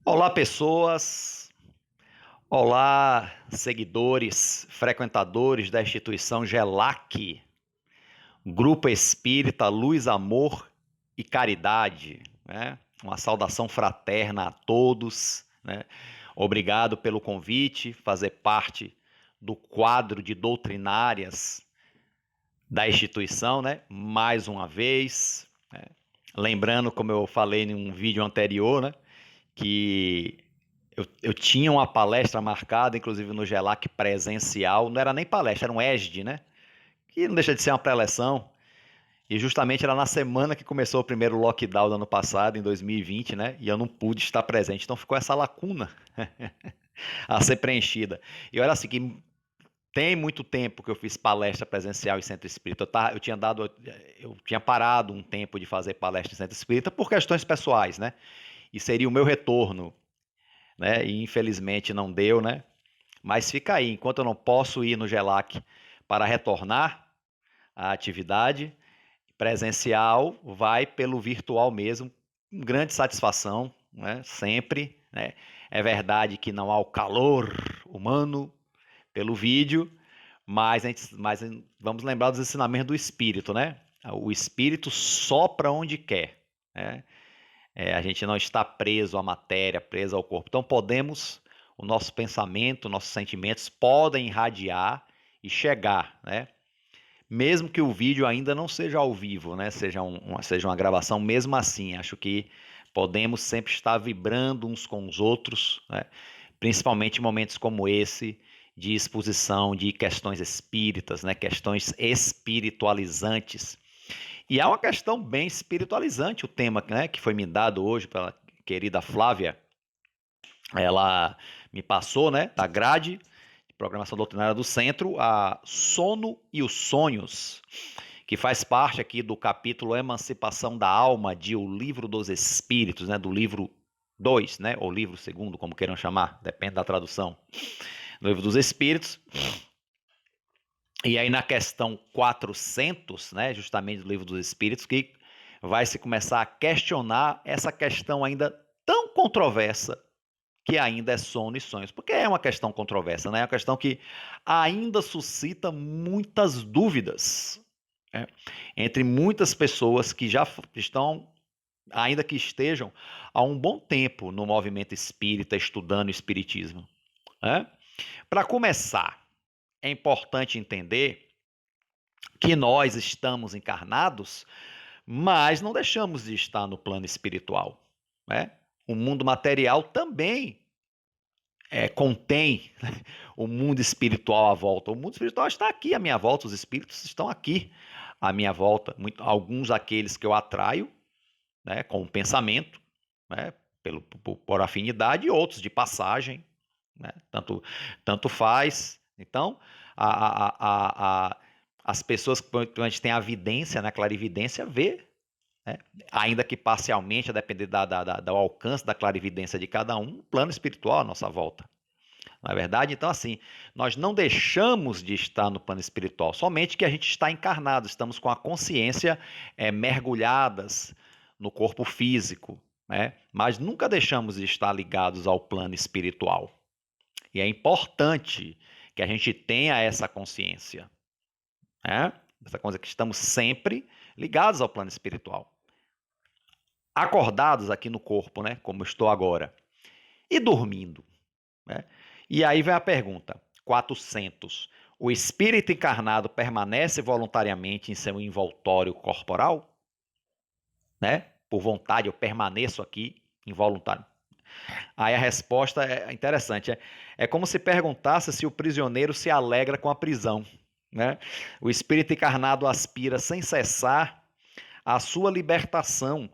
Olá, pessoas. Olá, seguidores, frequentadores da instituição GELAC, Grupo Espírita Luz, Amor e Caridade, né? Uma saudação fraterna a todos, né? Obrigado pelo convite, fazer parte do quadro de doutrinárias da instituição, né? Mais uma vez, né? Lembrando, como eu falei em um vídeo anterior, né? Que eu tinha uma palestra marcada, inclusive no GELAC presencial, não era nem palestra, era um ESD, né? Que não deixa de ser uma pré-eleção. E justamente era na semana que começou o primeiro lockdown do ano passado, em 2020, né? E eu não pude estar presente. Então ficou essa lacuna a ser preenchida. E olha assim, que tem muito tempo que eu fiz palestra presencial em centro espírita. Eu tinha parado um tempo de fazer palestra em centro espírita por questões pessoais, né? E seria o meu retorno, né? E infelizmente não deu, né? Mas fica aí, enquanto eu não posso ir no GELAC para retornar à atividade presencial, vai pelo virtual mesmo, com grande satisfação, né? Sempre, né? É verdade que não há o calor humano pelo vídeo, mas vamos lembrar dos ensinamentos do Espírito, né? O Espírito sopra onde quer, né? A gente não está preso à matéria, preso ao corpo. Então o nosso pensamento, nossos sentimentos podem irradiar e chegar, né? Mesmo que o vídeo ainda não seja ao vivo, né? Seja uma gravação, mesmo assim, acho que podemos sempre estar vibrando uns com os outros, né? Principalmente em momentos como esse, de exposição de questões espíritas, né? Questões espiritualizantes. E é uma questão bem espiritualizante o tema, né, que foi me dado hoje pela querida Flávia. Ela me passou, né, da grade de programação doutrinária do centro, a Sono e os Sonhos, que faz parte aqui do capítulo Emancipação da Alma de O Livro dos Espíritos, né, do livro 2, né, ou livro segundo, como queiram chamar, depende da tradução, do Livro dos Espíritos. E aí na questão 400, né, justamente do Livro dos Espíritos, que vai se começar a questionar essa questão ainda tão controversa que ainda é sono e sonhos. Porque é uma questão controversa, né? É uma questão que ainda suscita muitas dúvidas, né? Entre muitas pessoas que já estão, ainda que estejam há um bom tempo no movimento espírita, estudando o espiritismo, né? Para começar, é importante entender que nós estamos encarnados, mas não deixamos de estar no plano espiritual, né? O mundo material também contém o mundo espiritual à volta. O mundo espiritual está aqui à minha volta, os espíritos estão aqui à minha volta. Alguns aqueles que eu atraio, né, com o pensamento, né, por afinidade, e outros de passagem, né, tanto faz. Então, a, a, a, a, as pessoas que a gente tem a vidência, né, a clarividência, vê, né, ainda que parcialmente, a depender do alcance da clarividência de cada um, o plano espiritual à nossa volta. Não é verdade? Então, assim, nós não deixamos de estar no plano espiritual, somente que a gente está encarnado, estamos com a consciência mergulhadas no corpo físico, né? Mas nunca deixamos de estar ligados ao plano espiritual. E é importante que a gente tenha essa consciência, né? Essa coisa que estamos sempre ligados ao plano espiritual. Acordados aqui no corpo, né? Como estou agora. E dormindo, né? E aí vem a pergunta, 400. O espírito encarnado permanece voluntariamente em seu envoltório corporal? Né? Por vontade, eu permaneço aqui involuntário. Aí a resposta é interessante. É como se perguntasse se o prisioneiro se alegra com a prisão. Né? O espírito encarnado aspira sem cessar a sua libertação.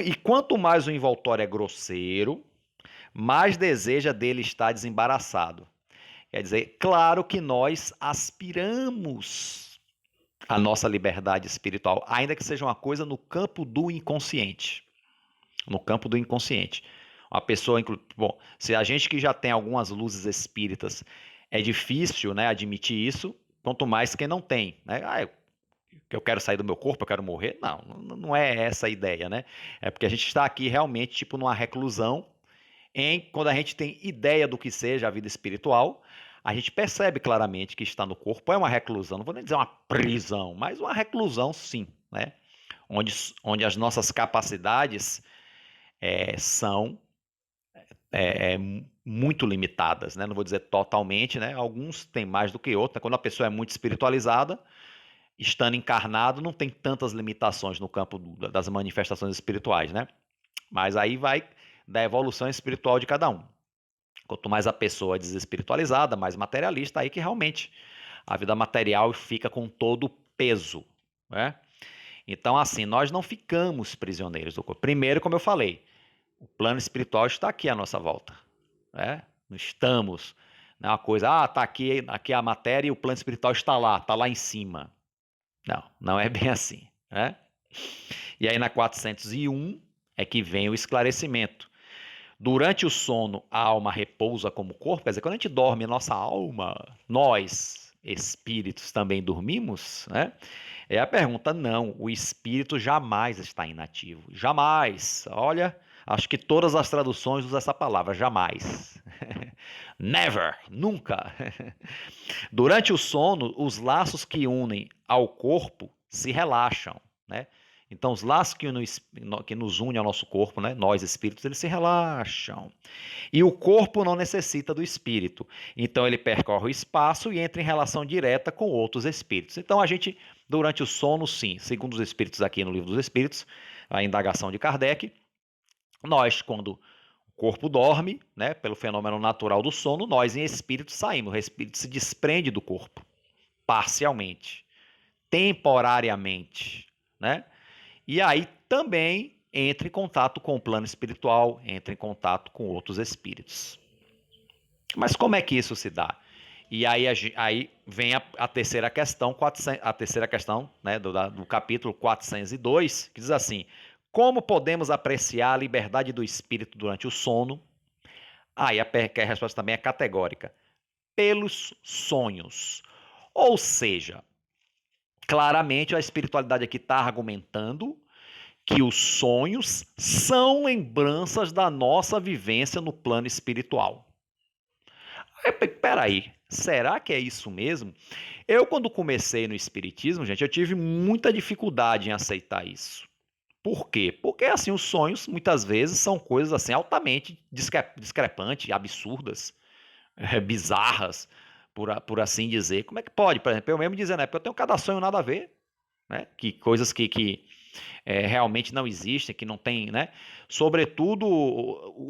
E quanto mais o envoltório é grosseiro, mais deseja dele estar desembaraçado. Quer dizer, claro que nós aspiramos à nossa liberdade espiritual, ainda que seja uma coisa no campo do inconsciente. No campo do inconsciente. Uma pessoa, bom, se a gente que já tem algumas luzes espíritas, é difícil, né, admitir isso, quanto mais quem não tem, né? Eu quero sair do meu corpo, eu quero morrer. Não, não é essa a ideia, né? É porque a gente está aqui realmente tipo numa reclusão Quando a gente tem ideia do que seja a vida espiritual, a gente percebe claramente que estar no corpo é uma reclusão, não vou nem dizer uma prisão, mas uma reclusão sim, né? Onde as nossas capacidades são muito limitadas, né? Não vou dizer totalmente, né? Alguns têm mais do que outros, né? Quando a pessoa é muito espiritualizada, estando encarnado, não tem tantas limitações no campo das manifestações espirituais, né? Mas aí vai da evolução espiritual de cada um. Quanto mais a pessoa é desespiritualizada, mais materialista, aí que realmente a vida material fica com todo o peso, né? Então, assim, nós não ficamos prisioneiros do corpo. Primeiro, como eu falei, o plano espiritual está aqui à nossa volta, né? Não estamos, não é uma coisa, tá aqui a matéria e o plano espiritual está lá em cima. Não, não é bem assim, né? E aí na 401 é que vem o esclarecimento. Durante o sono, a alma repousa como corpo, quer dizer, quando a gente dorme, a nossa alma, nós, espíritos, também dormimos, né? É a pergunta, não, o espírito jamais está inativo, jamais. Olha, acho que todas as traduções usam essa palavra, jamais. Never, nunca. Durante o sono, os laços que unem ao corpo se relaxam, né? Então, os laços que nos unem ao nosso corpo, né? Nós espíritos, eles se relaxam. E o corpo não necessita do espírito. Então, ele percorre o espaço e entra em relação direta com outros espíritos. Então, a gente, durante o sono, sim, segundo os espíritos aqui no Livro dos Espíritos, a indagação de Kardec, nós, quando o corpo dorme, né, pelo fenômeno natural do sono, nós em espírito saímos. O espírito se desprende do corpo, parcialmente, temporariamente, né? E aí também entra em contato com o plano espiritual, entra em contato com outros espíritos. Mas como é que isso se dá? E aí vem a terceira questão, a terceira questão, né, do capítulo 402, que diz assim: como podemos apreciar a liberdade do espírito durante o sono? E a resposta também é categórica: pelos sonhos. Ou seja, claramente a espiritualidade aqui está argumentando que os sonhos são lembranças da nossa vivência no plano espiritual. Peraí, será que é isso mesmo? Eu, quando comecei no espiritismo, gente, eu tive muita dificuldade em aceitar isso. Por quê? Porque, assim, os sonhos, muitas vezes, são coisas, assim, altamente discrepantes, absurdas, bizarras, por assim dizer. Como é que pode? Por exemplo, eu mesmo dizendo, porque eu tenho cada sonho nada a ver, né? Que coisas que realmente não existem, que não tem, né? Sobretudo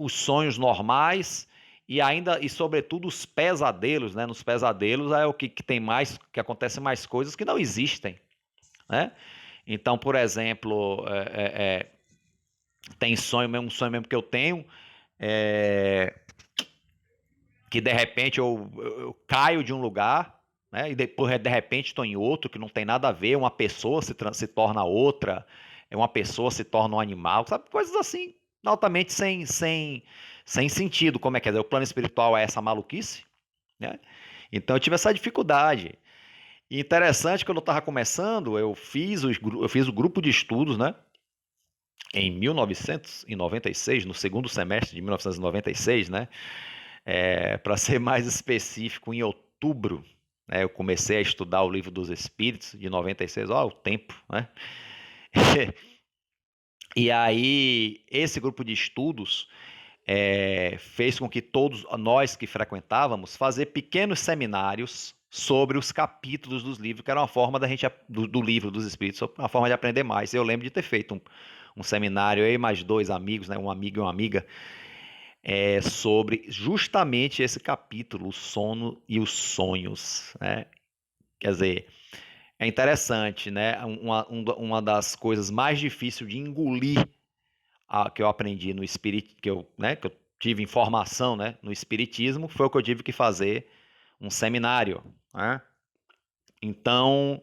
os sonhos normais e sobretudo os pesadelos, né? Nos pesadelos é o que tem mais, que acontece mais coisas que não existem, né? Então, por exemplo, tem um sonho mesmo que eu tenho, que de repente eu caio de um lugar, né? E depois de repente estou em outro que não tem nada a ver, uma pessoa se torna outra, uma pessoa se torna um animal, sabe? Coisas assim, altamente sem sentido. Como é que é? O plano espiritual é essa maluquice, né? Então eu tive essa dificuldade. E interessante, quando eu estava começando, eu fiz o grupo de estudos, né? Em 1996, no segundo semestre de 1996, né? Para ser mais específico, em outubro, né, eu comecei a estudar o Livro dos Espíritos, de 96, o tempo, né? E aí, esse grupo de estudos fez com que todos nós que frequentávamos fazer pequenos seminários sobre os capítulos dos livros, que era uma forma da gente, do Livro dos Espíritos, uma forma de aprender mais. Eu lembro de ter feito um seminário, eu e mais dois amigos, né, um amigo e uma amiga, sobre justamente esse capítulo, o sono e os sonhos, né? Quer dizer, é interessante, né? Uma das coisas mais difíceis de engolir que eu aprendi no espírito, que eu tive informação, né, no espiritismo, foi o que eu tive que fazer um seminário, né? Então,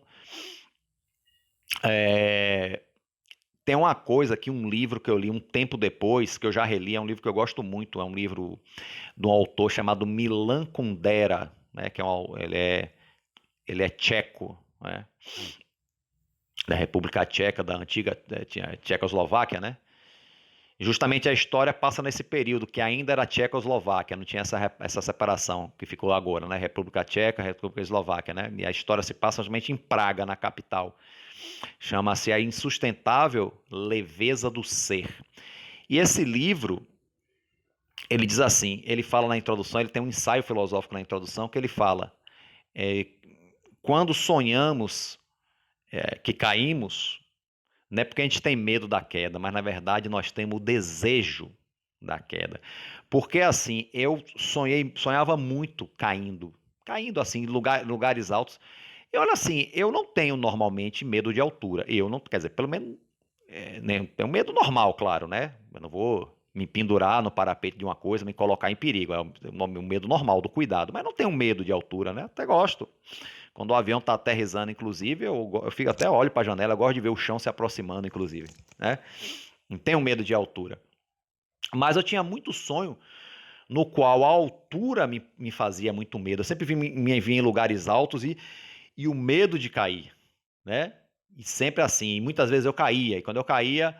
tem uma coisa aqui, um livro que eu li um tempo depois, que eu já reli, é um livro que eu gosto muito, é um livro de um autor chamado Milan Kundera, né, ele é tcheco, né, da República Tcheca, da antiga Tchecoslováquia, né? Justamente a história passa nesse período que ainda era Tchecoslováquia, não tinha essa separação que ficou agora, né? República Tcheca, República Eslováquia, né? E a história se passa justamente em Praga, na capital. Chama-se A Insustentável Leveza do Ser. E esse livro, ele diz assim, ele fala na introdução, ele tem um ensaio filosófico na introdução que ele fala, é, quando sonhamos que caímos, não é porque a gente tem medo da queda, mas na verdade nós temos o desejo da queda. Porque assim, eu sonhava muito caindo assim em lugares altos. E olha assim, eu não tenho normalmente medo de altura. Eu não, quer dizer, pelo menos tenho medo normal, claro, né? Eu não vou me pendurar no parapeito de uma coisa, me colocar em perigo. É um medo normal do cuidado, mas não tenho medo de altura, né? Até gosto. Quando o avião está aterrissando, inclusive, eu fico até olho para a janela, eu gosto de ver o chão se aproximando, inclusive, né? Não tenho medo de altura. Mas eu tinha muito sonho no qual a altura me fazia muito medo. Eu sempre me via em lugares altos e o medo de cair, né? E sempre assim, e muitas vezes eu caía, e quando eu caía,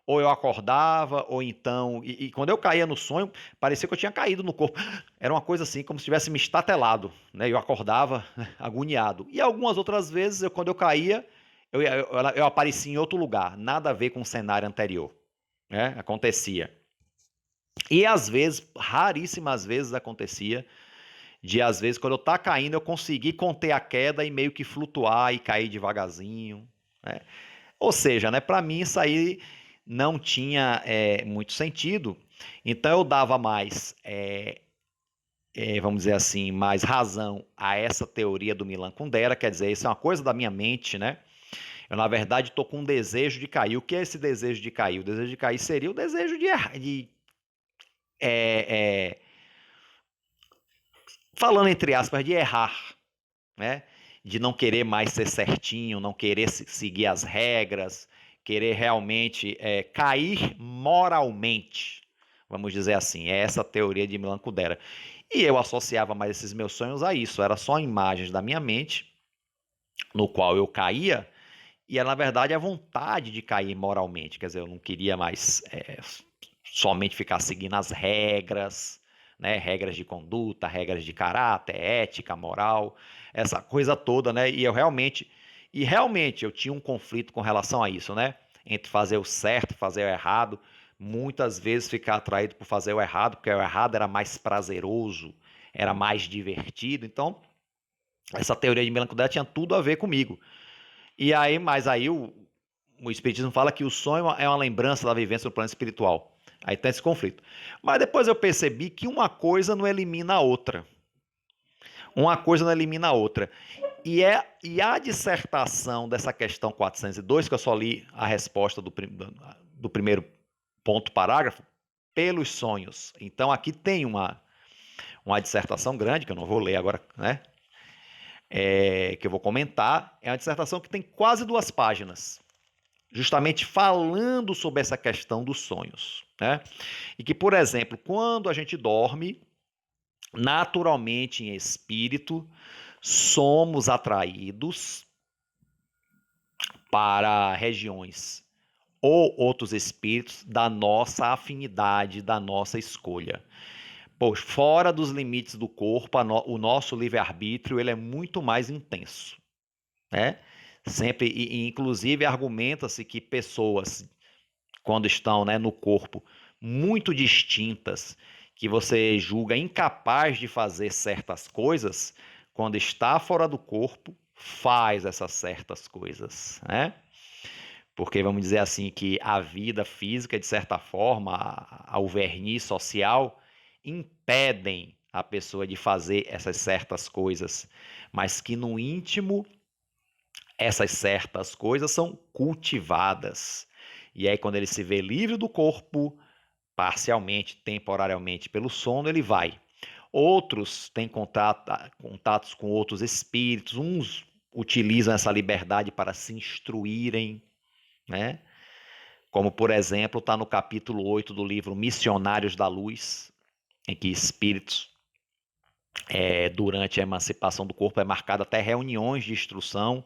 ou eu acordava, ou então. E quando eu caía no sonho, parecia que eu tinha caído no corpo. Era uma coisa assim, como se tivesse me estatelado, né? Eu acordava agoniado. E algumas outras vezes, quando eu caía, eu aparecia em outro lugar, nada a ver com o cenário anterior, né? Acontecia. E às vezes, raríssimas vezes acontecia, de às vezes, quando eu tá caindo, eu conseguir conter a queda e meio que flutuar e cair devagarzinho, né? Ou seja, né, para mim isso aí não tinha muito sentido. Então eu dava mais, vamos dizer assim, mais razão a essa teoria do Milan Kundera, quer dizer, isso é uma coisa da minha mente, né? Eu, na verdade, estou com um desejo de cair. O que é esse desejo de cair? O desejo de cair seria o desejo é, falando entre aspas, de errar, né? De não querer mais ser certinho, não querer seguir as regras, querer realmente cair moralmente, vamos dizer assim. É essa a teoria de Milan Kundera. E eu associava mais esses meus sonhos a isso. Era só imagens da minha mente, no qual eu caía, e era, na verdade, a vontade de cair moralmente. Quer dizer, eu não queria mais somente ficar seguindo as regras, né? Regras de conduta, regras de caráter, ética, moral, essa coisa toda, né? E realmente eu tinha um conflito com relação a isso, né? Entre fazer o certo e fazer o errado. Muitas vezes ficar atraído por fazer o errado, porque o errado era mais prazeroso, era mais divertido. Então, essa teoria de melancolia tinha tudo a ver comigo. E aí, mas aí o Espiritismo fala que o sonho é uma lembrança da vivência do plano espiritual. Aí tem esse conflito. Mas depois eu percebi que uma coisa não elimina a outra. Uma coisa não elimina a outra. E a dissertação dessa questão 402, que eu só li a resposta do primeiro ponto parágrafo, pelos sonhos. Então aqui tem uma dissertação grande, que eu não vou ler agora, né? Que eu vou comentar. É uma dissertação que tem quase 2 páginas, justamente falando sobre essa questão dos sonhos, né? E que, por exemplo, quando a gente dorme, naturalmente em espírito, somos atraídos para regiões ou outros espíritos da nossa afinidade, da nossa escolha. Pois fora dos limites do corpo, o nosso livre-arbítrio ele é muito mais intenso, né? Sempre, e inclusive argumenta-se que pessoas, quando estão, né, no corpo, muito distintas, que você julga incapaz de fazer certas coisas, quando está fora do corpo, faz essas certas coisas, né? Porque vamos dizer assim que a vida física, de certa forma, o verniz social, impedem a pessoa de fazer essas certas coisas, mas que no íntimo essas certas coisas são cultivadas. E aí, quando ele se vê livre do corpo, parcialmente, temporariamente, pelo sono, ele vai. Outros têm contatos com outros espíritos, uns utilizam essa liberdade para se instruírem, né? Como, por exemplo, está no capítulo 8 do livro Missionários da Luz, em que espíritos, durante a emancipação do corpo, é marcado até reuniões de instrução,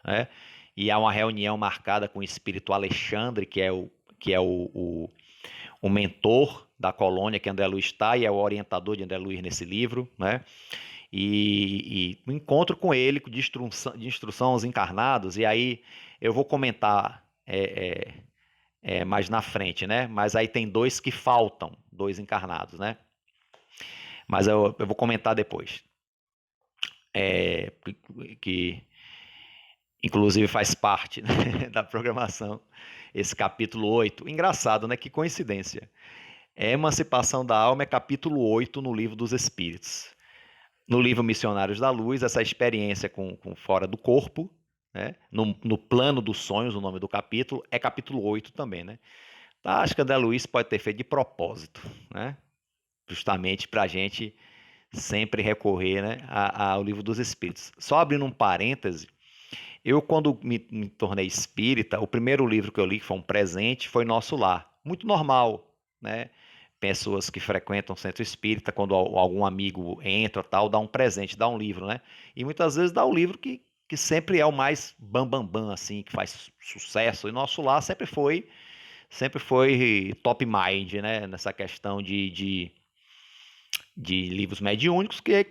né? E há uma reunião marcada com o espírito Alexandre, que é o o mentor da colônia que André Luiz está e é o orientador de André Luiz nesse livro, né? E um encontro com ele de instrução aos encarnados, e aí eu vou comentar mais na frente, né? Mas aí tem dois que faltam, dois encarnados, né? Mas eu vou comentar depois. Que inclusive faz parte, né, da programação, esse capítulo 8. Engraçado, né? Que coincidência. Emancipação da Alma é capítulo 8 no Livro dos Espíritos. No livro Missionários da Luz, essa experiência com fora do corpo, né? No plano dos sonhos, o nome do capítulo, é capítulo 8 também, né? Tá, acho que André Luiz pode ter feito de propósito, né? Justamente para a gente sempre recorrer, né, ao Livro dos Espíritos. Só abrindo um parêntese, eu quando me tornei espírita, o primeiro livro que eu li, que foi um presente, foi Nosso Lar. Muito normal, né? Pessoas que frequentam o centro espírita, quando algum amigo entra, tal, dá um presente, dá um livro, né? E muitas vezes dá o livro que sempre é o mais bam, assim, que faz sucesso. E Nosso Lar sempre foi top mind, né? Nessa questão de livros mediúnicos, que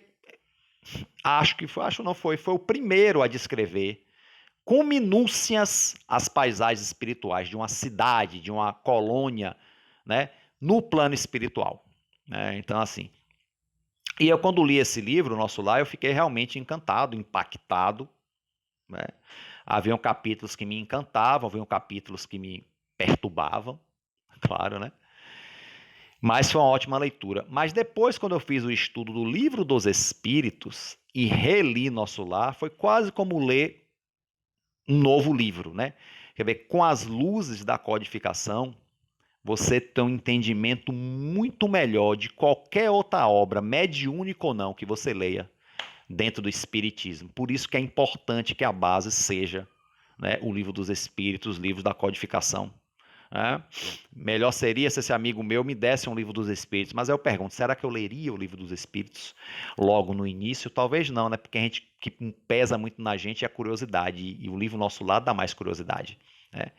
foi o primeiro a descrever com minúcias as paisagens espirituais de uma cidade, de uma colônia, né, no plano espiritual. Né? Então, assim. E eu, quando li esse livro, Nosso Lar, eu fiquei realmente encantado, impactado. Né? Haviam capítulos que me encantavam, haviam capítulos que me perturbavam, claro, né? Mas foi uma ótima leitura. Mas depois, quando eu fiz o estudo do Livro dos Espíritos e reli Nosso Lar, foi quase como ler um novo livro, né? Quer ver, com as luzes da codificação, você tem um entendimento muito melhor de qualquer outra obra, mediúnica ou não, que você leia dentro do Espiritismo. Por isso que é importante que a base seja, né, o Livro dos Espíritos, os livros da codificação. Né? Melhor seria se esse amigo meu me desse um Livro dos Espíritos, mas eu pergunto, será que eu leria o Livro dos Espíritos logo no início? Talvez não, né? Porque a gente que pesa muito na gente é a curiosidade, e o livro Nosso Lado dá mais curiosidade. Né?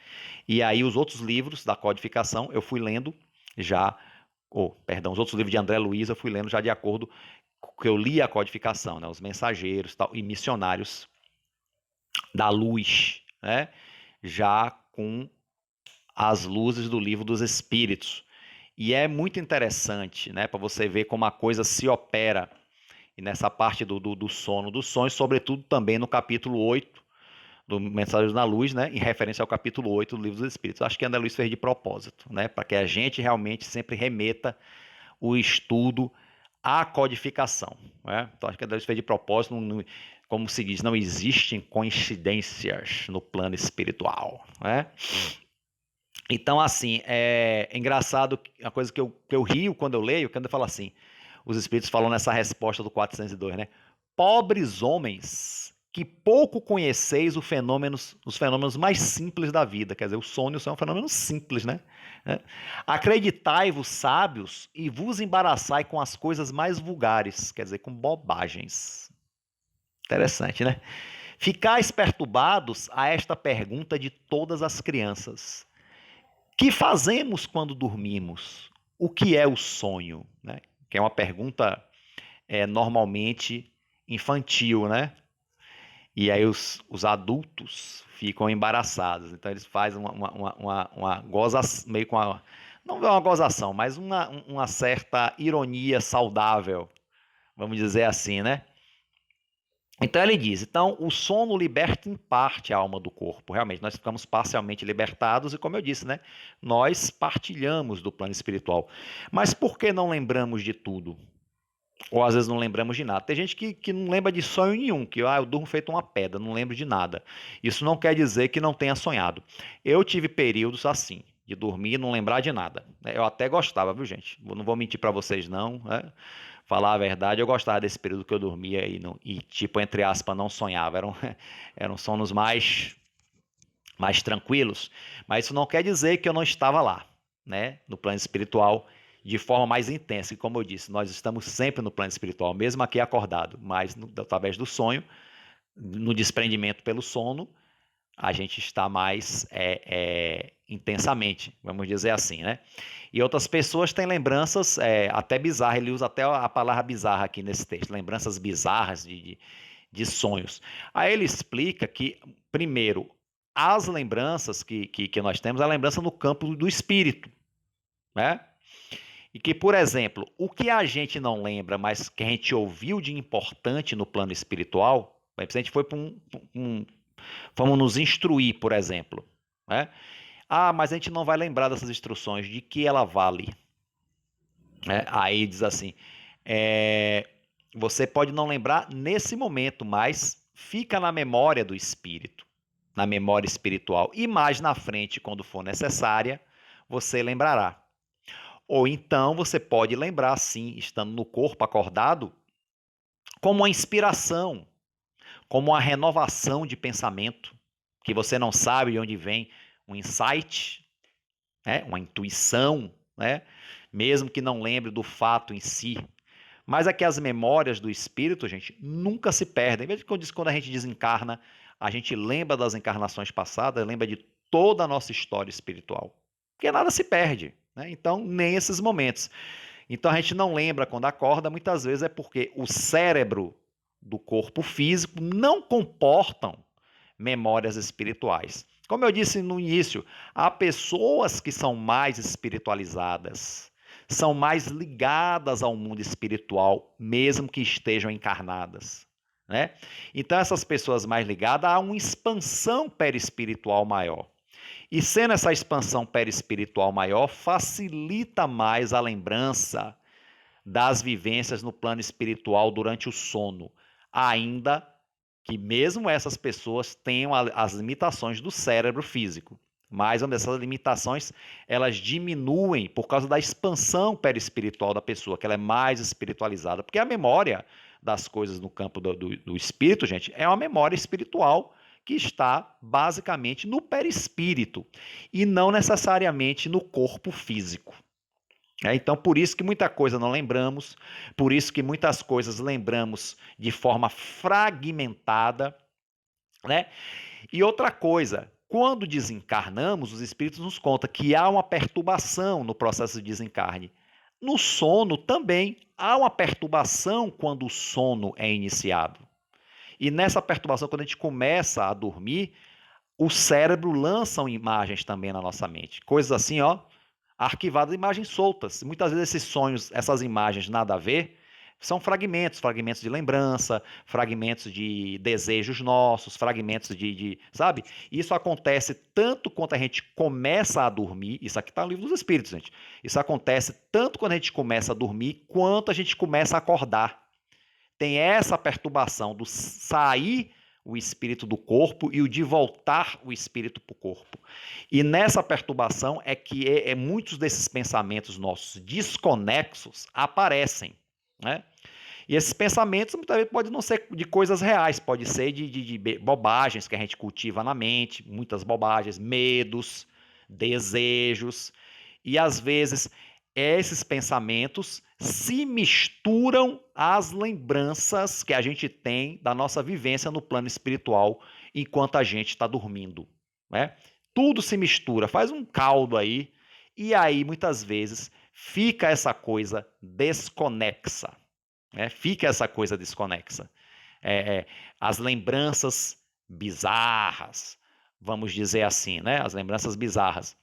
E aí os outros livros da codificação eu fui lendo já, os outros livros de André Luiz eu fui lendo já de acordo com que eu li a codificação, né? Os mensageiros tal, e missionários da luz, né? Já com as luzes do Livro dos Espíritos. E é muito interessante, né, para você ver como a coisa se opera. E nessa parte do sono, dos sonhos, sobretudo também no capítulo 8 do Mensageiros da Luz, né, em referência ao capítulo 8 do Livro dos Espíritos. Acho que André Luiz fez de propósito, né, para que a gente realmente sempre remeta o estudo à codificação. Né? Então, acho que André Luiz fez de propósito, como se diz, não existem coincidências no plano espiritual. Né? Então, assim, é engraçado, a coisa que eu rio quando eu leio, quando eu falo assim, os espíritos falam nessa resposta do 402, né? Pobres homens que pouco conheceis os fenômenos mais simples da vida. Quer dizer, o sono são fenômenos simples, né? Acreditai-vos sábios e vos embaraçai com as coisas mais vulgares, quer dizer, com bobagens. Interessante, né? Ficais perturbados a esta pergunta de todas as crianças. Que fazemos quando dormimos? O que é o sonho? Né? Que é uma pergunta normalmente infantil, né? E aí os adultos ficam embaraçados. Então eles fazem uma gozação, meio com uma, não é uma gozação, mas uma certa ironia saudável, vamos dizer assim, né? Então ele diz, então o sono liberta em parte a alma do corpo. Realmente, nós ficamos parcialmente libertados e, como eu disse, né, nós partilhamos do plano espiritual. Mas por que não lembramos de tudo? Ou às vezes não lembramos de nada. Tem gente que não lembra de sonho nenhum, que eu durmo feito uma pedra, não lembro de nada. Isso não quer dizer que não tenha sonhado. Eu tive períodos assim, de dormir e não lembrar de nada. Eu até gostava, viu, gente? Não vou mentir para vocês, não, né? Falar a verdade, eu gostava desse período que eu dormia e tipo, entre aspas, não sonhava. Eram sonos mais tranquilos, mas isso não quer dizer que eu não estava lá, né, no plano espiritual, de forma mais intensa. E como eu disse, nós estamos sempre no plano espiritual, mesmo aqui acordado, mas através do sonho, no desprendimento pelo sono, a gente está mais intensamente, vamos dizer assim, né? E outras pessoas têm lembranças até bizarras, ele usa até a palavra bizarra aqui nesse texto, lembranças bizarras de sonhos. Aí ele explica que, primeiro, as lembranças que nós temos, é a lembrança no campo do espírito, né? E que, por exemplo, o que a gente não lembra, mas que a gente ouviu de importante no plano espiritual, se a gente foi para vamos nos instruir, por exemplo, né? Ah, mas a gente não vai lembrar dessas instruções, de que ela vale? Aí diz assim, você pode não lembrar nesse momento, mas fica na memória do espírito, na memória espiritual. E mais na frente, quando for necessária, você lembrará. Ou então você pode lembrar, sim, estando no corpo acordado, como uma inspiração, como uma renovação de pensamento, que você não sabe de onde vem, um insight, uma intuição, né? Mesmo que não lembre do fato em si. Mas é que as memórias do espírito, gente, nunca se perdem. Veja que eu disse, quando a gente desencarna, a gente lembra das encarnações passadas, lembra de toda a nossa história espiritual. Porque nada se perde, né? Então, nem esses momentos. Então, a gente não lembra quando acorda, muitas vezes é porque o cérebro do corpo físico não comportam memórias espirituais. Como eu disse no início, há pessoas que são mais espiritualizadas, são mais ligadas ao mundo espiritual, mesmo que estejam encarnadas, né? Então, essas pessoas mais ligadas, há uma expansão perispiritual maior. E sendo essa expansão perispiritual maior, facilita mais a lembrança das vivências no plano espiritual durante o sono, ainda que mesmo essas pessoas tenham as limitações do cérebro físico. Mas essas limitações, elas diminuem por causa da expansão perispiritual da pessoa, que ela é mais espiritualizada. Porque a memória das coisas no campo do espírito, gente, é uma memória espiritual que está basicamente no perispírito e não necessariamente no corpo físico. Então, por isso que muita coisa não lembramos, por isso que muitas coisas lembramos de forma fragmentada, né? E outra coisa, quando desencarnamos, os espíritos nos contam que há uma perturbação no processo de desencarne. No sono também há uma perturbação quando o sono é iniciado. E nessa perturbação, quando a gente começa a dormir, o cérebro lança imagens também na nossa mente. Coisas assim, ó, arquivadas, imagens soltas. Muitas vezes esses sonhos, essas imagens nada a ver, são fragmentos, fragmentos de lembrança, fragmentos de desejos nossos, fragmentos sabe? Isso acontece tanto quando a gente começa a dormir, isso aqui está no Livro dos Espíritos, gente. Isso acontece tanto quando a gente começa a dormir, quanto a gente começa a acordar. Tem essa perturbação do sair o espírito do corpo e o de voltar o espírito para o corpo. E nessa perturbação é que muitos desses pensamentos nossos desconexos aparecem, né? E esses pensamentos muitas vezes podem não ser de coisas reais, pode ser de bobagens que a gente cultiva na mente, muitas bobagens, medos, desejos, e às vezes esses pensamentos se misturam às lembranças que a gente tem da nossa vivência no plano espiritual enquanto a gente está dormindo, né? Tudo se mistura, faz um caldo aí, e aí muitas vezes fica essa coisa desconexa, né? Fica essa coisa desconexa. As lembranças bizarras, vamos dizer assim, né? As lembranças bizarras.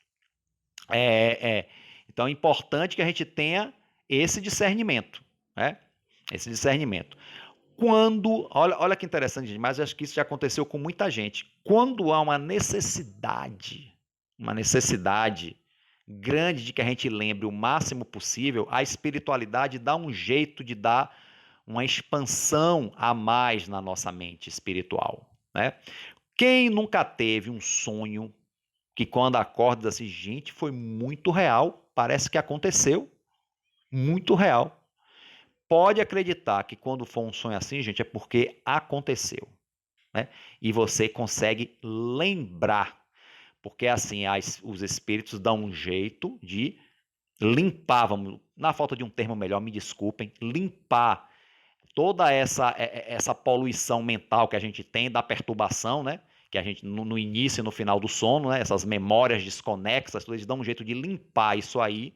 Então é importante que a gente tenha esse discernimento, né? Esse discernimento. Olha que interessante, gente, mas eu acho que isso já aconteceu com muita gente. Quando há uma necessidade grande de que a gente lembre o máximo possível, a espiritualidade dá um jeito de dar uma expansão a mais na nossa mente espiritual, né? Quem nunca teve um sonho que quando acorda diz assim, gente, foi muito real, parece que aconteceu, muito real. Pode acreditar que quando for um sonho assim, gente, é porque aconteceu, né? E você consegue lembrar, porque assim, os espíritos dão um jeito de limpar, na falta de um termo melhor, me desculpem, limpar toda essa poluição mental que a gente tem, da perturbação, né? que a gente no início e no final do sono, né, essas memórias desconexas, eles dão um jeito de limpar isso aí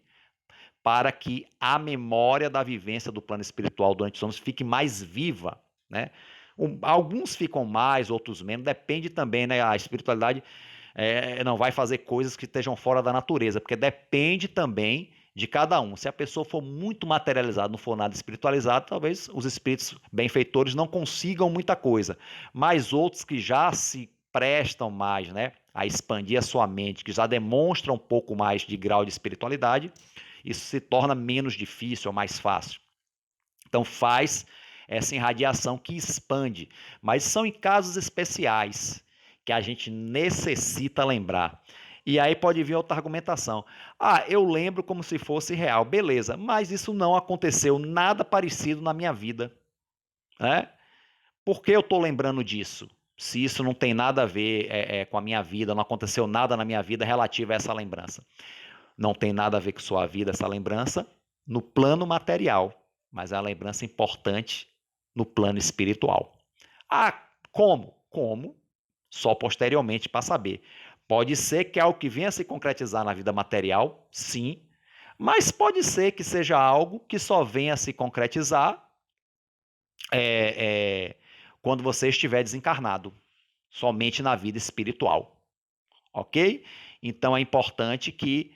para que a memória da vivência do plano espiritual durante os sonhos fique mais viva, né? Alguns ficam mais, outros menos, depende também, né? A espiritualidade não vai fazer coisas que estejam fora da natureza, porque depende também de cada um. Se a pessoa for muito materializada, não for nada espiritualizado, talvez os espíritos benfeitores não consigam muita coisa. Mas outros que já se prestam mais, né, a expandir a sua mente, que já demonstram um pouco mais de grau de espiritualidade, isso se torna menos difícil ou mais fácil. Então faz essa irradiação que expande, mas são em casos especiais que a gente necessita lembrar. E aí pode vir outra argumentação. Ah, eu lembro como se fosse real. Beleza, mas isso não aconteceu nada parecido na minha vida, né? Por que eu estou lembrando disso? Se isso não tem nada a ver com a minha vida, não aconteceu nada na minha vida relativo a essa lembrança. Não tem nada a ver com sua vida, essa lembrança, no plano material, mas é uma lembrança importante no plano espiritual. Ah, como? Como? Só posteriormente para saber. Pode ser que é algo que venha a se concretizar na vida material, sim, mas pode ser que seja algo que só venha a se concretizar quando você estiver desencarnado, somente na vida espiritual, ok? Então é importante que,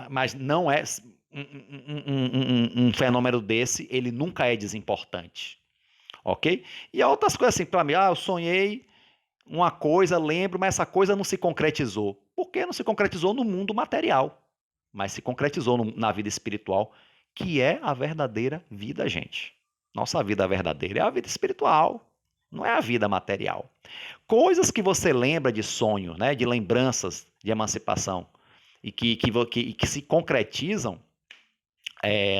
mas não é um fenômeno desse, ele nunca é desimportante, ok? E há outras coisas assim, para mim, eu sonhei uma coisa, lembro, mas essa coisa não se concretizou. Por que não se concretizou no mundo material? Mas se concretizou na vida espiritual, que é a verdadeira vida, gente. Nossa vida verdadeira é a vida espiritual, não é a vida material. Coisas que você lembra de sonho, né, de lembranças de emancipação, e que se concretizam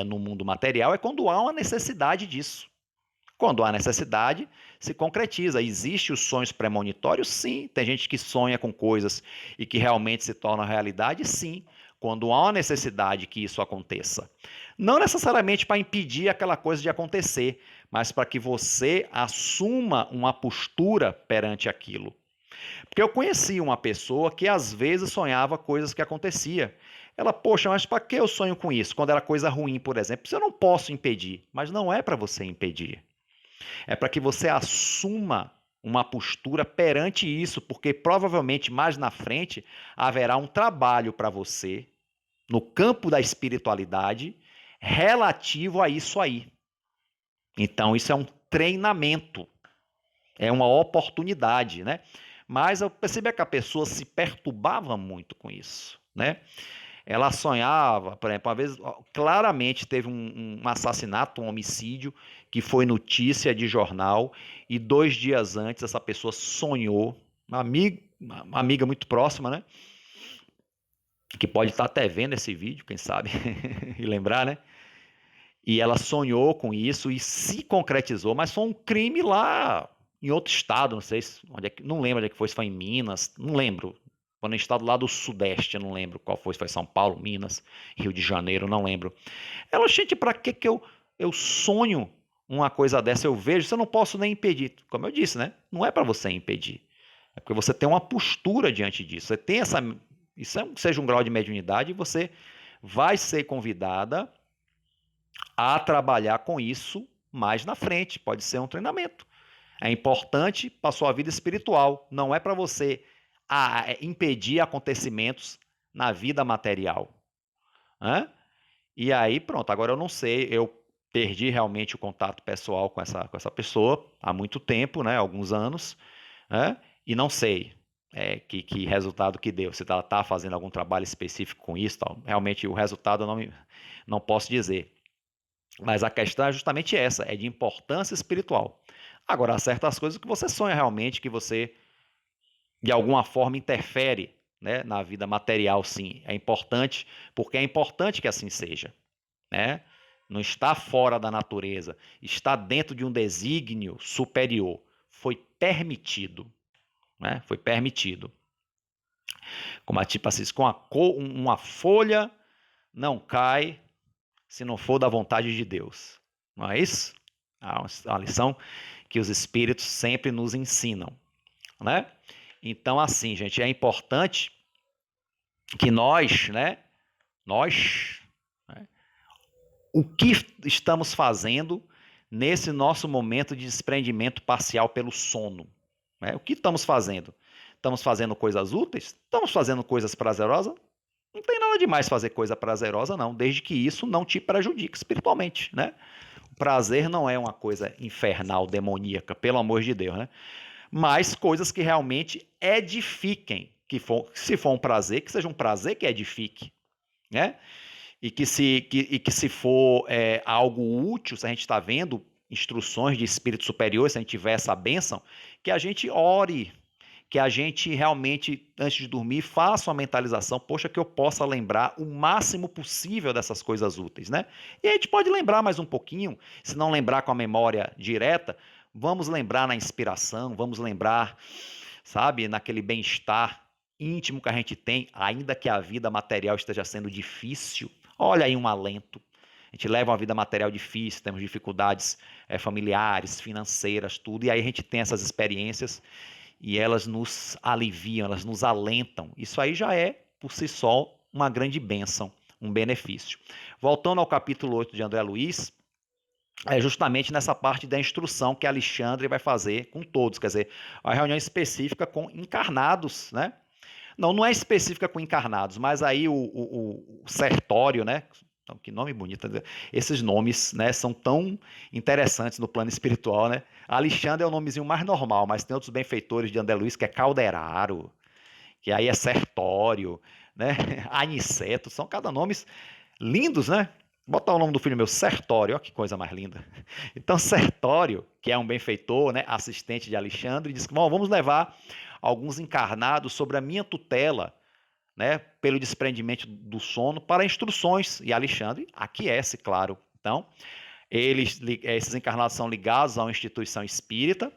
no mundo material, é quando há uma necessidade disso. Quando há necessidade, se concretiza. Existem os sonhos premonitórios? Sim. Tem gente que sonha com coisas e que realmente se tornam realidade? Sim. Quando há uma necessidade que isso aconteça. Não necessariamente para impedir aquela coisa de acontecer, mas para que você assuma uma postura perante aquilo. Porque eu conheci uma pessoa que às vezes sonhava coisas que aconteciam. Ela, poxa, mas para que eu sonho com isso? Quando era coisa ruim, por exemplo. Isso eu não posso impedir. Mas não é para você impedir. É para que você assuma uma postura perante isso, porque provavelmente mais na frente haverá um trabalho para você no campo da espiritualidade relativo a isso aí. Então, isso é um treinamento, é uma oportunidade, né? Mas eu percebi que a pessoa se perturbava muito com isso, né? Ela sonhava, por exemplo, uma vez, claramente teve um assassinato, um homicídio, que foi notícia de jornal, e 2 dias antes essa pessoa sonhou, uma amiga muito próxima, né? Que pode estar até vendo esse vídeo, quem sabe, e lembrar, né? E ela sonhou com isso e se concretizou, mas foi um crime lá em outro estado, não sei onde é que, não lembro onde é que foi, se foi em Minas, não lembro. Foi no estado lá do Sudeste, eu não lembro qual foi, se foi São Paulo, Minas, Rio de Janeiro, não lembro. Ela, gente, para que eu sonho uma coisa dessa, eu vejo, se eu não posso nem impedir. Como eu disse, né? Não é para você impedir. É porque você tem uma postura diante disso. Você tem essa, isso seja um grau de mediunidade, e você vai ser convidada a trabalhar com isso mais na frente. Pode ser um treinamento. É importante para a sua vida espiritual. Não é para você impedir acontecimentos na vida material. Né? E aí, pronto. Agora eu não sei. Eu perdi realmente o contato pessoal com essa pessoa há muito tempo, né? Alguns anos. Né? E não sei que resultado que deu. Se ela está fazendo algum trabalho específico com isso. Tal. Realmente o resultado eu não posso dizer. Mas a questão é justamente essa, é de importância espiritual. Agora, há certas coisas que você sonha realmente, que você, de alguma forma, interfere, né, na vida material, sim. É importante, porque é importante que assim seja. Né? Não está fora da natureza, está dentro de um desígnio superior. Foi permitido. Né? Foi permitido. Como a tipo assim, uma folha não cai se não for da vontade de Deus. Não é isso? É uma lição que os espíritos sempre nos ensinam. né? Então, assim, gente, é importante que nós, né, né, o que estamos fazendo nesse nosso momento de desprendimento parcial pelo sono, né? O que estamos fazendo? Estamos fazendo coisas úteis? Estamos fazendo coisas prazerosas? Não tem nada demais fazer coisa prazerosa, não, desde que isso não te prejudique espiritualmente, né? O prazer não é uma coisa infernal, demoníaca, pelo amor de Deus, né? Mas coisas que realmente edifiquem, se for um prazer, que seja um prazer que edifique, né? E que se for algo útil, se a gente está vendo instruções de espírito superior, se a gente tiver essa bênção, que a gente ore, que a gente realmente, antes de dormir, faça uma mentalização, poxa, que eu possa lembrar o máximo possível dessas coisas úteis, né? E a gente pode lembrar mais um pouquinho, se não lembrar com a memória direta, vamos lembrar na inspiração, vamos lembrar, sabe, naquele bem-estar íntimo que a gente tem, ainda que a vida material esteja sendo difícil. Olha aí um alento. A gente leva uma vida material difícil, temos dificuldades familiares, financeiras, tudo, e aí a gente tem essas experiências e elas nos aliviam, elas nos alentam. Isso aí já é, por si só, uma grande bênção, um benefício. Voltando ao capítulo 8 de André Luiz, é justamente nessa parte da instrução que Alexandre vai fazer com todos, quer dizer, a reunião específica com encarnados, né? Não é específica com encarnados, mas aí o Sertório, né? Então, que nome bonito. Esses nomes, né, são tão interessantes no plano espiritual, né? Alexandre é o nomezinho mais normal, mas tem outros benfeitores de André Luiz, que é Calderaro, que aí é Sertório, né? Aniceto, são cada nomes lindos, né? Botar o nome do filho meu, Sertório, olha que coisa mais linda. Então, Sertório, que é um benfeitor, né, assistente de Alexandre, diz que vamos levar alguns encarnados sobre a minha tutela, né, pelo desprendimento do sono, para instruções. E Alexandre aquece, claro. Então, esses encarnados são ligados a uma instituição espírita,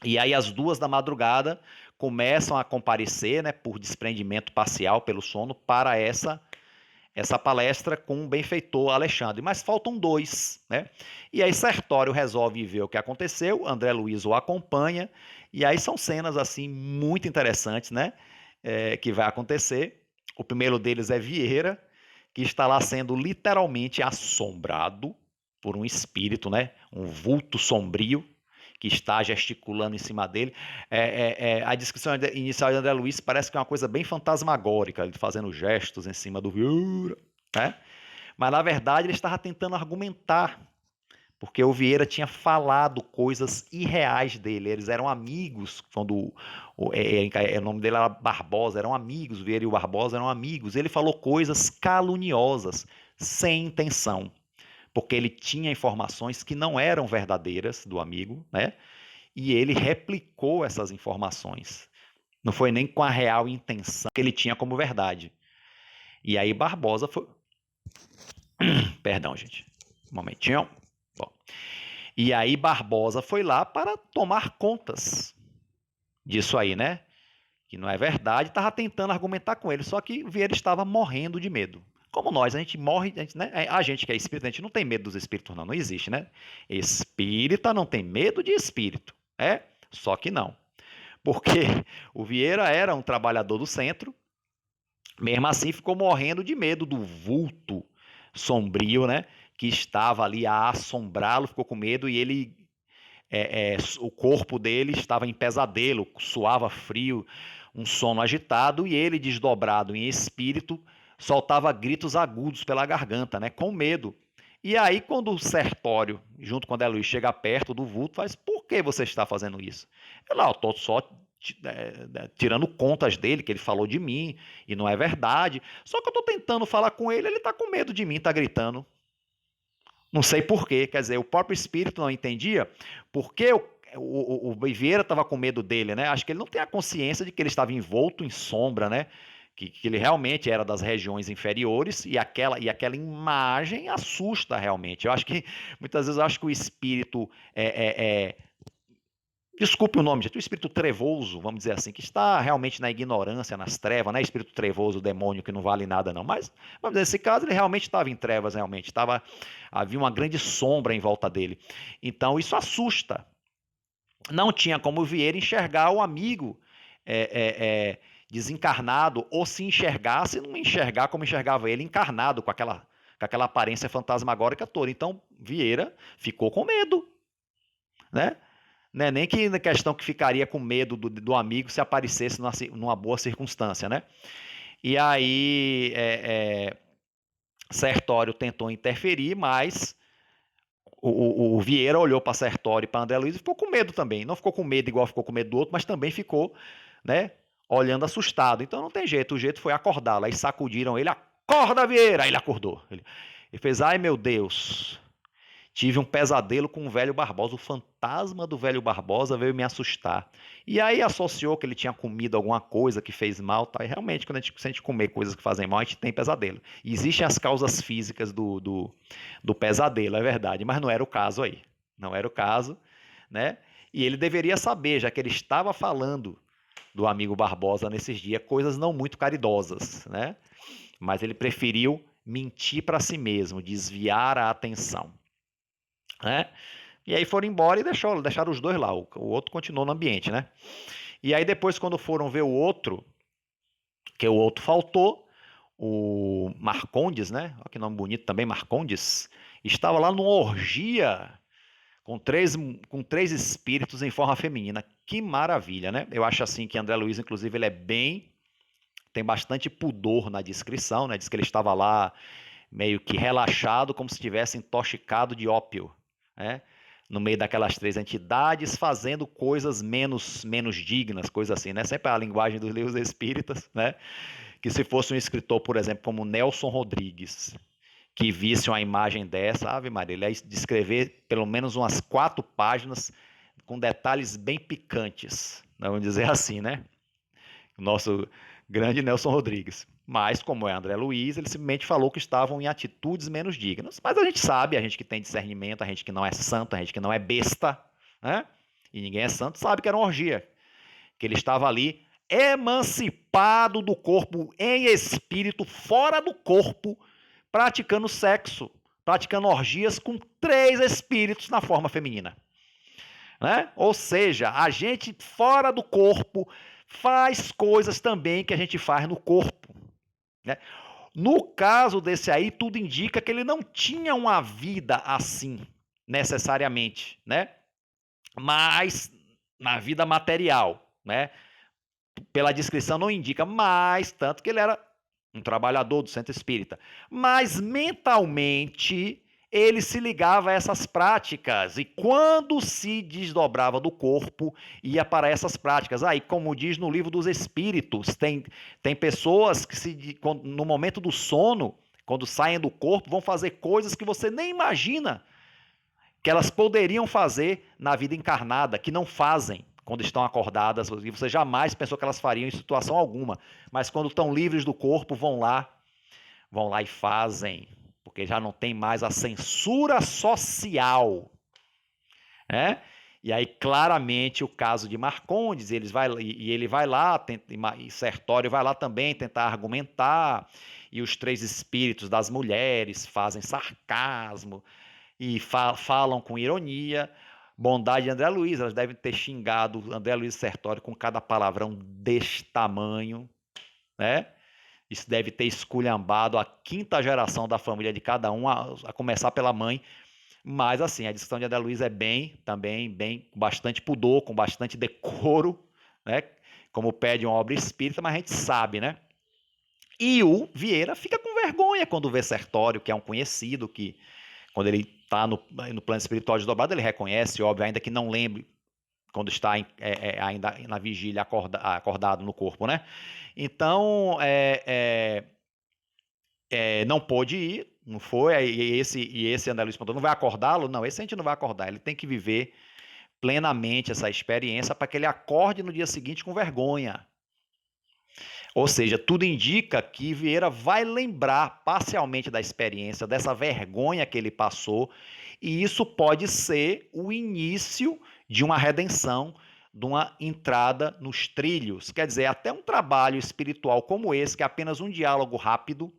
e aí às 2 da madrugada começam a comparecer, né, por desprendimento parcial pelo sono, para essa palestra com o benfeitor Alexandre, mas faltam 2, né? E aí Sertório resolve ver o que aconteceu, André Luiz o acompanha, e aí são cenas assim muito interessantes, né? Que vai acontecer. O primeiro deles é Vieira, que está lá sendo literalmente assombrado por um espírito, né? Um vulto sombrio que está gesticulando em cima dele. A descrição inicial de André Luiz parece que é uma coisa bem fantasmagórica, ele fazendo gestos em cima do Vieira, né? Mas, na verdade, ele estava tentando argumentar, porque o Vieira tinha falado coisas irreais dele. Eles eram amigos, quando o nome dele era Barbosa, eram amigos, o Vieira e o Barbosa eram amigos. Ele falou coisas caluniosas, sem intenção, porque ele tinha informações que não eram verdadeiras do amigo, né? E ele replicou essas informações. Não foi nem com a real intenção que ele tinha como verdade. E aí Barbosa foi... Perdão, gente. Um momentinho. Bom. E aí Barbosa foi lá para tomar contas disso aí, né? Que não é verdade, estava tentando argumentar com ele, só que Vieira estava morrendo de medo. Como nós, a gente morre, a gente que é espírita, a gente não tem medo dos espíritos, não existe, né? Espírita não tem medo de espírito, só que não. Porque o Vieira era um trabalhador do centro, mesmo assim ficou morrendo de medo do vulto sombrio, né? Que estava ali a assombrá-lo, ficou com medo e ele, o corpo dele estava em pesadelo, suava frio, um sono agitado, e ele, desdobrado em espírito, soltava gritos agudos pela garganta, né, com medo. E aí, quando o Sertório, junto com o André Luiz, chega perto do vulto, faz: por que você está fazendo isso? Eu estou só tirando contas dele, que ele falou de mim, e não é verdade. Só que eu estou tentando falar com ele, ele está com medo de mim, está gritando. Não sei por quê, quer dizer, o próprio espírito não entendia porque o Vieira estava com medo dele, né? Acho que ele não tem a consciência de que ele estava envolto em sombra, né? Que ele realmente era das regiões inferiores e aquela imagem assusta realmente. Eu acho que muitas vezes eu acho que o espírito desculpe o nome, gente, o espírito trevoso, vamos dizer assim, que está realmente na ignorância, nas trevas, não é espírito trevoso, demônio que não vale nada não, mas, vamos dizer, nesse caso ele realmente estava em trevas, realmente, havia uma grande sombra em volta dele. Então isso assusta. não tinha como o Vieira enxergar o amigo desencarnado, ou se enxergasse, não enxergar como enxergava ele encarnado, com aquela aparência fantasmagórica toda. Então, Vieira ficou com medo, né? Não é nem que na questão que ficaria com medo do amigo se aparecesse numa boa circunstância, né? E aí, Sertório tentou interferir, mas o Vieira olhou para Sertório e para André Luiz e ficou com medo também. Não ficou com medo igual ficou com medo do outro, mas também ficou, né, olhando assustado. Então não tem jeito, o jeito foi acordá-lo. Aí sacudiram ele, acorda, Vieira! Aí ele acordou. Ele fez, ai meu Deus, tive um pesadelo com o velho Barbosa, o fantasma do velho Barbosa veio me assustar. E aí associou que ele tinha comido alguma coisa que fez mal, tá? E realmente, quando se a gente comer coisas que fazem mal, a gente tem pesadelo. E existem as causas físicas do pesadelo, é verdade, mas não era o caso aí. Não era o caso, né? E ele deveria saber, já que ele estava falando do amigo Barbosa nesses dias, coisas não muito caridosas, né? Mas ele preferiu mentir para si mesmo, desviar a atenção, né? E aí foram embora e deixaram os dois lá. O outro continuou no ambiente, né? E aí depois, quando foram ver o outro, que o outro faltou, o Marcondes, né? Olha que nome bonito também, Marcondes, estava lá numa orgia com três espíritos em forma feminina. Que maravilha, né? Eu acho assim que André Luiz, inclusive, ele tem bastante pudor na descrição, né? Diz que ele estava lá meio que relaxado, como se tivesse intoxicado de ópio, né? No meio daquelas três entidades, fazendo coisas menos dignas, coisas assim, né? Sempre a linguagem dos livros espíritas, né? Que se fosse um escritor, por exemplo, como Nelson Rodrigues, que visse uma imagem dessa, Ave Maria, ele ia descrever pelo menos umas 4 páginas com detalhes bem picantes, vamos dizer assim, né? O nosso grande Nelson Rodrigues. Mas, como é André Luiz, ele simplesmente falou que estavam em atitudes menos dignas. Mas a gente sabe, a gente que tem discernimento, a gente que não é santo, a gente que não é besta, né? E ninguém é santo, sabe que era uma orgia. Que ele estava ali emancipado do corpo, em espírito, fora do corpo, praticando sexo, praticando orgias com 3 espíritos na forma feminina, né? Ou seja, a gente fora do corpo faz coisas também que a gente faz no corpo, né? No caso desse aí, tudo indica que ele não tinha uma vida assim, necessariamente, né? Mas na vida material, né? Pela descrição não indica, mas tanto que ele era um trabalhador do centro espírita. Mas mentalmente ele se ligava a essas práticas e quando se desdobrava do corpo ia para essas práticas. Aí, como diz no livro dos Espíritos, tem pessoas que no momento do sono, quando saem do corpo, vão fazer coisas que você nem imagina que elas poderiam fazer na vida encarnada, que não fazem quando estão acordadas, e você jamais pensou que elas fariam em situação alguma, mas quando estão livres do corpo, vão lá e fazem, porque já não tem mais a censura social, né? E aí, claramente, o caso de Marcondes, ele vai lá, e Sertório vai lá também tentar argumentar, e os 3 espíritos das mulheres fazem sarcasmo, e falam com ironia. Bondade de André Luiz, elas devem ter xingado André Luiz Sertório com cada palavrão deste tamanho, né? Isso deve ter esculhambado a 5ª geração da família de cada um, a começar pela mãe. Mas, assim, a discussão de André Luiz é com bastante pudor, com bastante decoro, né? Como pede uma obra espírita, mas a gente sabe, né? E o Vieira fica com vergonha quando vê Sertório, que é um conhecido, que quando ele está no plano espiritual desdobrado, ele reconhece, óbvio, ainda que não lembre quando está ainda na vigília acordado no corpo, né? Então, não pôde ir, não foi, e esse André Luiz Ponto não vai acordá-lo? Não, esse a gente não vai acordar, ele tem que viver plenamente essa experiência para que ele acorde no dia seguinte com vergonha. Ou seja, tudo indica que Vieira vai lembrar parcialmente da experiência, dessa vergonha que ele passou, e isso pode ser o início de uma redenção, de uma entrada nos trilhos. Quer dizer, até um trabalho espiritual como esse, que é apenas um diálogo rápido,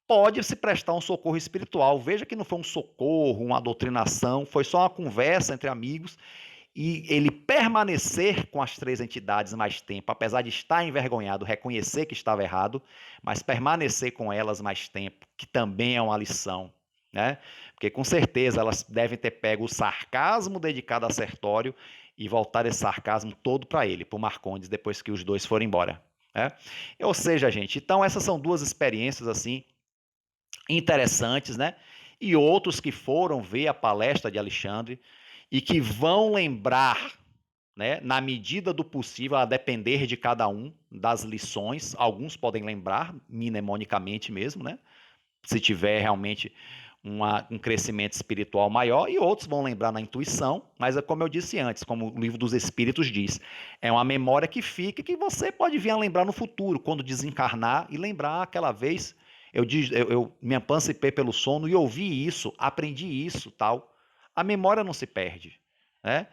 pode se prestar um socorro espiritual. Veja que não foi um socorro, uma doutrinação, foi só uma conversa entre amigos, e ele permanecer com as três entidades mais tempo, apesar de estar envergonhado, reconhecer que estava errado, mas permanecer com elas mais tempo, que também é uma lição, né? Porque com certeza elas devem ter pego o sarcasmo dedicado a Sertório e voltar esse sarcasmo todo para ele, para o Marcondes, depois que os dois foram embora, né? Ou seja, gente, então essas são duas experiências assim interessantes, né? E outros que foram ver a palestra de Alexandre e que vão lembrar, né, na medida do possível, a depender de cada um, das lições. Alguns podem lembrar, mnemonicamente mesmo, né? Se tiver realmente um crescimento espiritual maior, e outros vão lembrar na intuição, mas é como eu disse antes, como o Livro dos Espíritos diz, é uma memória que fica, que você pode vir a lembrar no futuro, quando desencarnar, e lembrar aquela vez, eu me emancipei pelo sono e ouvi isso, aprendi isso, tal. A memória não se perde, né?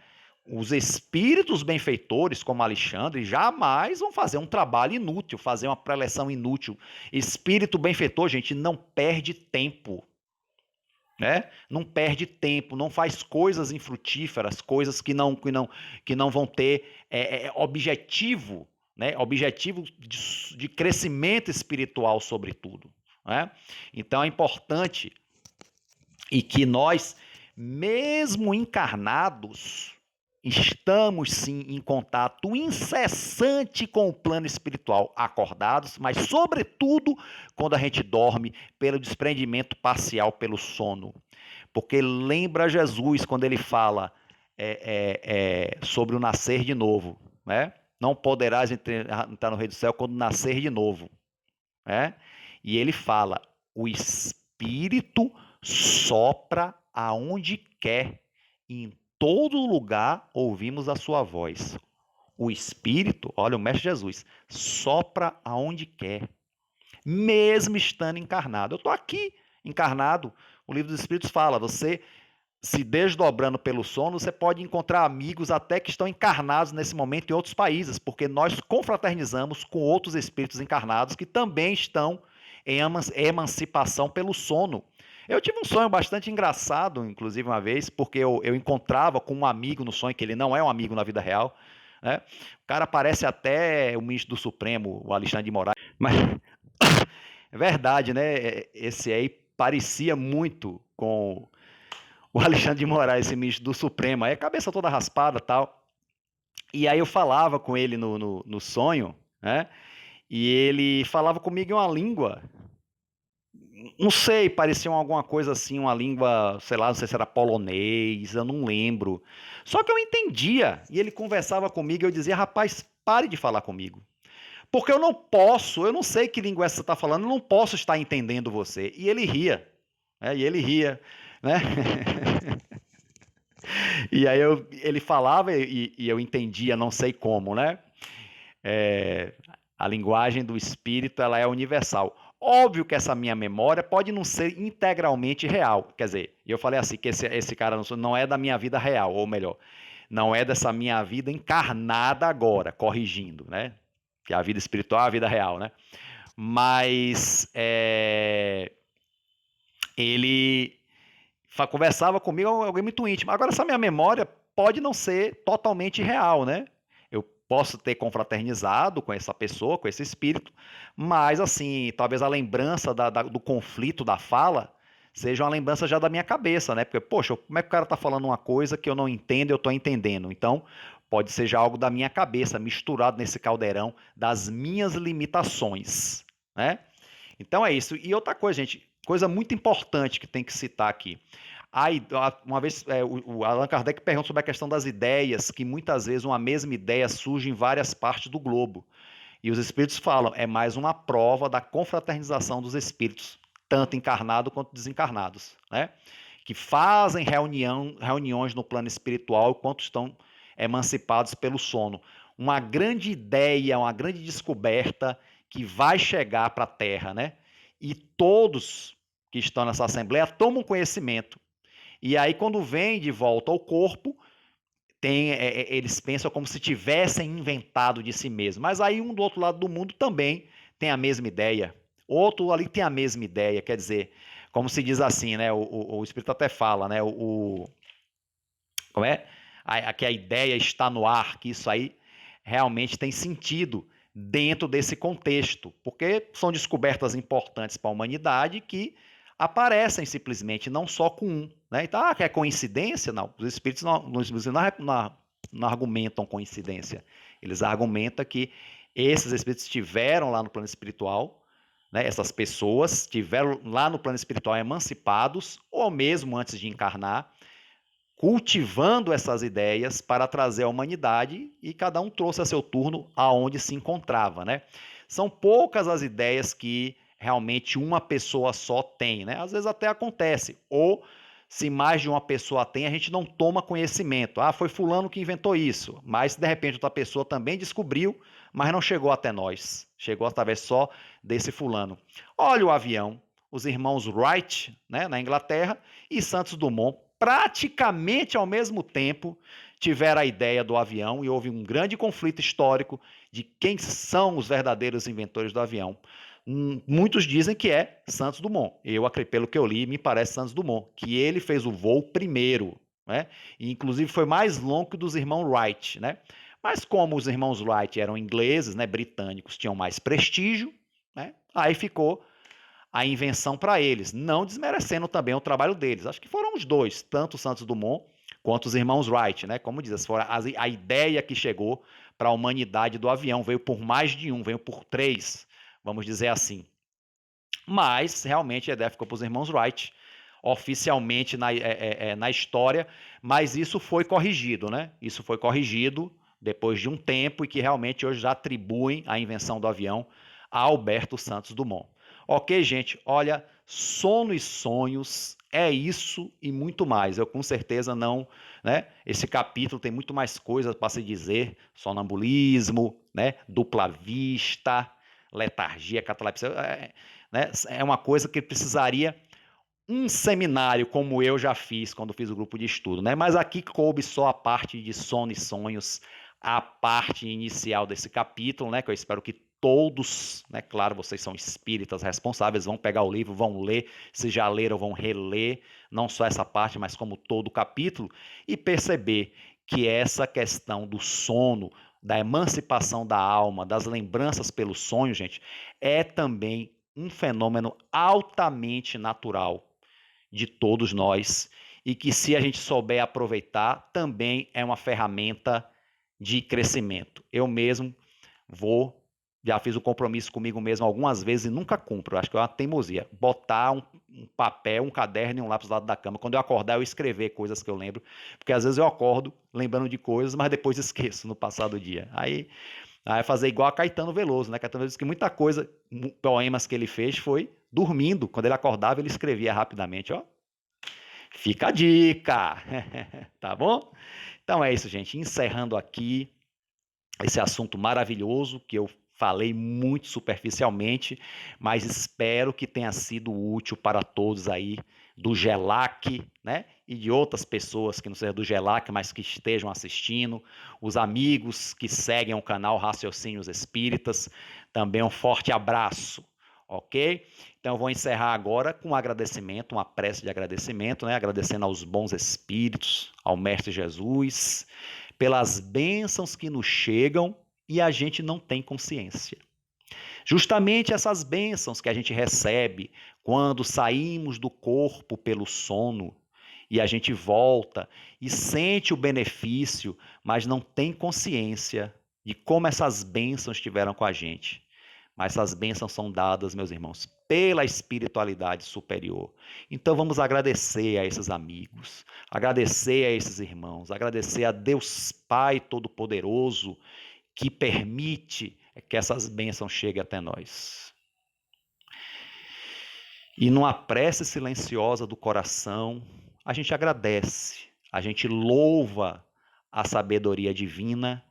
Os espíritos benfeitores, como Alexandre, jamais vão fazer um trabalho inútil, fazer uma preleção inútil. Espírito benfeitor, gente, não perde tempo, né? Não perde tempo, não faz coisas infrutíferas, coisas que não vão ter objetivo, né? Objetivo de crescimento espiritual, sobretudo, né? Então é importante e que nós, mesmo encarnados, estamos sim em contato incessante com o plano espiritual, acordados, mas sobretudo quando a gente dorme, pelo desprendimento parcial pelo sono. Porque lembra Jesus quando ele fala sobre o nascer de novo, né? Não poderás entrar no reino do céu quando nascer de novo, né? E ele fala: o Espírito sopra aonde quer, e em todo lugar ouvimos a sua voz. O Espírito, olha o Mestre Jesus, sopra aonde quer, mesmo estando encarnado. Eu estou aqui encarnado. O Livro dos Espíritos fala: você se desdobrando pelo sono, você pode encontrar amigos até que estão encarnados nesse momento em outros países, porque nós confraternizamos com outros espíritos encarnados que também estão em emancipação pelo sono. Eu tive um sonho bastante engraçado, inclusive uma vez, porque eu encontrava com um amigo no sonho, que ele não é um amigo na vida real, né? O cara parece até o ministro do Supremo, o Alexandre de Moraes, mas é verdade, né? Esse aí parecia muito com o Alexandre de Moraes, esse ministro do Supremo, aí a cabeça toda raspada e tal. E aí eu falava com ele no sonho, né? E ele falava comigo em uma língua, não sei, parecia alguma coisa assim, uma língua, sei lá, não sei se era polonês, eu não lembro. Só que eu entendia, e ele conversava comigo, e eu dizia: rapaz, pare de falar comigo. Porque eu não posso, eu não sei que língua você está falando, eu não posso estar entendendo você. E ele ria, né? E ele ria, né? E aí ele falava e eu entendia, não sei como, né? É, a linguagem do espírito, ela é universal. Óbvio que essa minha memória pode não ser integralmente real. Quer dizer, eu falei assim, que esse cara não é da minha vida real, ou melhor, não é dessa minha vida encarnada agora, corrigindo, né? Que a vida espiritual é a vida real, né? Mas ele conversava comigo, alguém muito íntimo. Agora, essa minha memória pode não ser totalmente real, né? Eu posso ter confraternizado com essa pessoa, com esse espírito, mas, assim, talvez a lembrança do conflito, da fala, seja uma lembrança já da minha cabeça, né? Porque, poxa, como é que o cara tá falando uma coisa que eu não entendo e eu tô entendendo? Então, pode ser já algo da minha cabeça, misturado nesse caldeirão das minhas limitações, né? Então é isso. E outra coisa, gente, coisa muito importante que tem que citar aqui. Aí, uma vez, o Allan Kardec pergunta sobre a questão das ideias, que muitas vezes uma mesma ideia surge em várias partes do globo. E os espíritos falam, é mais uma prova da confraternização dos espíritos, tanto encarnados quanto desencarnados, né? Que fazem reuniões no plano espiritual enquanto estão emancipados pelo sono. Uma grande ideia, uma grande descoberta que vai chegar para a Terra, né? E todos que estão nessa assembleia tomam conhecimento. E aí, quando vem de volta ao corpo, eles pensam como se tivessem inventado de si mesmo. Mas aí, um do outro lado do mundo também tem a mesma ideia. Outro ali tem a mesma ideia. Quer dizer, como se diz assim, né? O Espírito até fala, né? Como é? que a ideia está no ar, que isso aí realmente tem sentido dentro desse contexto, porque são descobertas importantes para a humanidade que aparecem simplesmente, não só com um. Né? Então, que é coincidência? Não, os espíritos não argumentam coincidência. Eles argumentam que esses espíritos estiveram lá no plano espiritual, né? Essas pessoas estiveram lá no plano espiritual emancipados, ou mesmo antes de encarnar, cultivando essas ideias para trazer a humanidade, e cada um trouxe a seu turno aonde se encontrava, né? São poucas as ideias que realmente uma pessoa só tem, né? Às vezes até acontece, ou se mais de uma pessoa tem, a gente não toma conhecimento. Ah, foi fulano que inventou isso, mas de repente outra pessoa também descobriu, mas não chegou até nós. Chegou através só desse fulano. Olha o avião, os irmãos Wright, né, na Inglaterra, e Santos Dumont, praticamente ao mesmo tempo, tiveram a ideia do avião, e houve um grande conflito histórico de quem são os verdadeiros inventores do avião. Muitos dizem que é Santos Dumont. Eu, pelo que eu li, me parece Santos Dumont, que ele fez o voo primeiro, né? E, inclusive, foi mais longo que o dos irmãos Wright, né? Mas como os irmãos Wright eram ingleses, né, britânicos, tinham mais prestígio, né? Aí ficou a invenção para eles, não desmerecendo também o trabalho deles. Acho que foram os dois, tanto o Santos Dumont quanto os irmãos Wright, né? Como diz, a ideia que chegou para a humanidade do avião veio por mais de um, veio por três, vamos dizer assim. Mas, realmente, a ideia ficou para os irmãos Wright, oficialmente na história, mas isso foi corrigido, né? Isso foi corrigido depois de um tempo, e que realmente hoje já atribuem a invenção do avião a Alberto Santos Dumont. Ok, gente, olha, sono e sonhos é isso e muito mais. Eu com certeza não, né? Esse capítulo tem muito mais coisas para se dizer: sonambulismo, né? Dupla vista, letargia, catalepsia, né? É uma coisa que precisaria um seminário, como eu já fiz quando fiz o grupo de estudo, né? Mas aqui coube só a parte de sono e sonhos, a parte inicial desse capítulo, né? Que eu espero que todos, né? Claro, vocês são espíritas responsáveis, vão pegar o livro, vão ler, se já leram, vão reler, não só essa parte, mas como todo o capítulo, e perceber que essa questão do sono, da emancipação da alma, das lembranças pelo sonho, gente, é também um fenômeno altamente natural de todos nós, e que, se a gente souber aproveitar, também é uma ferramenta de crescimento. Eu mesmo já fiz o compromisso comigo mesmo algumas vezes e nunca cumpro. Acho que é uma teimosia. Botar um papel, um caderno e um lápis do lado da cama. Quando eu acordar, eu escrever coisas que eu lembro. Porque às vezes eu acordo lembrando de coisas, mas depois esqueço no passado do dia. Aí fazer igual a Caetano Veloso, né? Caetano Veloso, que muita coisa, poemas que ele fez, foi dormindo. Quando ele acordava, ele escrevia rapidamente, ó. Fica a dica, tá bom? Então é isso, gente. Encerrando aqui esse assunto maravilhoso que eu falei muito superficialmente, mas espero que tenha sido útil para todos aí do GELAC, né? E de outras pessoas que não sejam do GELAC, mas que estejam assistindo, os amigos que seguem o canal Raciocínios Espíritas, também um forte abraço, ok? Então eu vou encerrar agora com um agradecimento, uma prece de agradecimento, né? Agradecendo aos bons espíritos, ao Mestre Jesus, pelas bênçãos que nos chegam e a gente não tem consciência. Justamente essas bênçãos que a gente recebe quando saímos do corpo pelo sono, e a gente volta e sente o benefício, mas não tem consciência de como essas bênçãos estiveram com a gente. Mas essas bênçãos são dadas, meus irmãos, pela espiritualidade superior. Então vamos agradecer a esses amigos, agradecer a esses irmãos, agradecer a Deus Pai Todo-Poderoso, que permite que essas bênçãos cheguem até nós. E numa prece silenciosa do coração, a gente agradece, a gente louva a sabedoria divina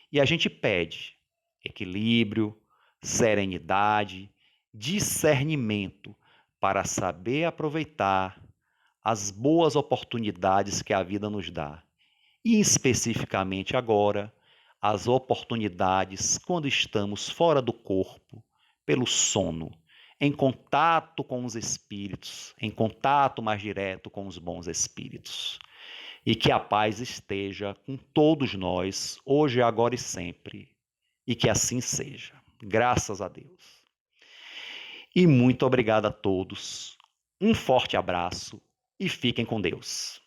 e a gente pede equilíbrio, serenidade, discernimento para saber aproveitar as boas oportunidades que a vida nos dá. E especificamente agora, as oportunidades quando estamos fora do corpo, pelo sono, em contato com os espíritos, em contato mais direto com os bons espíritos. e que a paz esteja com todos nós, hoje, agora e sempre, e que assim seja. Graças a Deus. E muito obrigado a todos. Um forte abraço e fiquem com Deus.